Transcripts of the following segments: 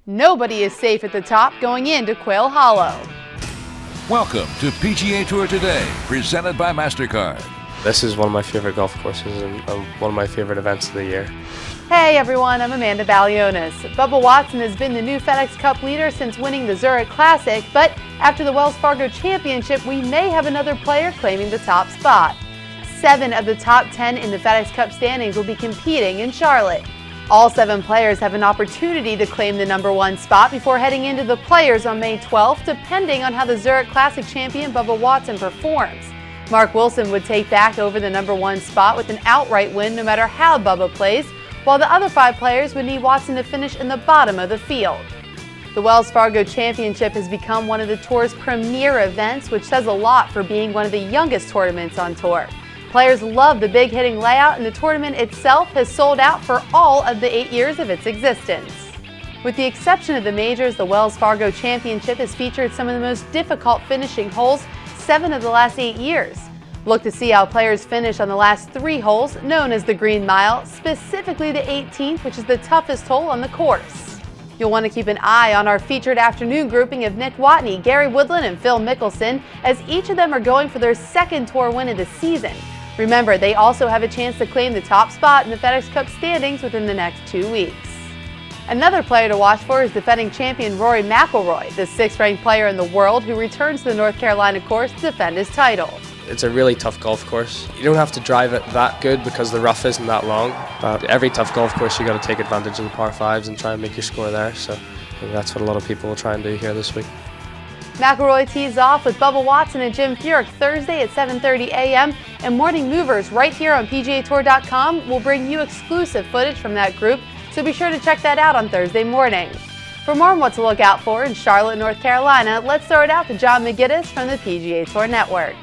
Nobody is safe at the top going into Quail Hollow. Welcome to PGA Tour Today, presented by MasterCard. This is one of my favorite golf courses and one of my favorite events of the year. Hey everyone, I'm Amanda Balionis. Bubba Watson has been the new FedEx Cup leader since winning the Zurich Classic, but after the Wells Fargo Championship, we may have another player claiming the top spot. 7 of the top 10 in the FedEx Cup standings will be competing in Charlotte. All 7 players have an opportunity to claim the number 1 spot before heading into the Players on May 12th, depending on how the Zurich Classic champion Bubba Watson performs. Mark Wilson would take back over the number 1 spot with an outright win no matter how Bubba plays, while the other 5 players would need Watson to finish in the bottom of the field. The Wells Fargo Championship has become one of the tour's premier events, which says a lot for being one of the youngest tournaments on tour. Players love the big hitting layout, and the tournament itself has sold out for all of the 8 years of its existence. With the exception of the majors, the Wells Fargo Championship has featured some of the most difficult finishing holes 7 of the last 8 years. Look to see how players finish on the last 3 holes, known as the Green Mile, specifically the 18th, which is the toughest hole on the course. You'll want to keep an eye on our featured afternoon grouping of Nick Watney, Gary Woodland, and Phil Mickelson, as each of them are going for their 2nd tour win of the season. Remember, they also have a chance to claim the top spot in the FedEx Cup standings within the next 2 weeks. Another player to watch for is defending champion Rory McIlroy, the 6th-ranked player in the world who returns to the North Carolina course to defend his title. It's a really tough golf course. You don't have to drive it that good because the rough isn't that long, but every tough golf course you got to take advantage of the par 5s and try and make your score there, so I think that's what a lot of people will try and do here this week. McIlroy tees off with Bubba Watson and Jim Furyk Thursday at 7:30 a.m. and Morning Movers right here on PGATour.com will bring you exclusive footage from that group, so be sure to check that out on Thursday morning. For more on what to look out for in Charlotte, North Carolina, let's throw it out to John McGinnis from the PGA Tour Network.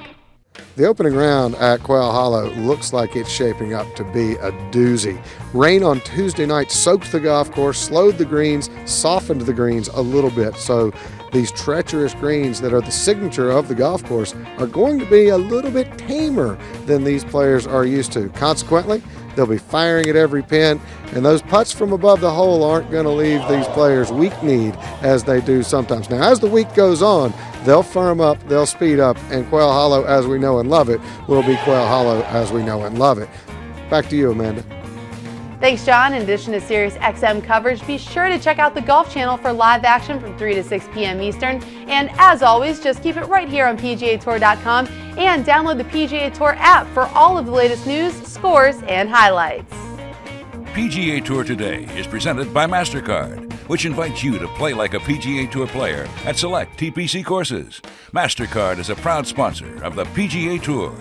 The opening round at Quail Hollow looks like it's shaping up to be a doozy. Rain on Tuesday night soaked the golf course, slowed the greens, softened the greens a little bit. So these treacherous greens that are the signature of the golf course are going to be a little bit tamer than these players are used to. Consequently, they'll be firing at every pin, and those putts from above the hole aren't going to leave these players weak-kneed as they do sometimes. Now, as the week goes on, they'll firm up, they'll speed up, and Quail Hollow, as we know and love it, will be Quail Hollow as we know and love it. Back to you, Amanda. Thanks, John. In addition to SiriusXM coverage, be sure to check out the Golf Channel for live action from 3 to 6 p.m. Eastern. And as always, just keep it right here on PGATour.com and download the PGA Tour app for all of the latest news, scores, and highlights. PGA Tour Today is presented by MasterCard, which invites you to play like a PGA Tour player at select TPC courses. MasterCard is a proud sponsor of the PGA Tour.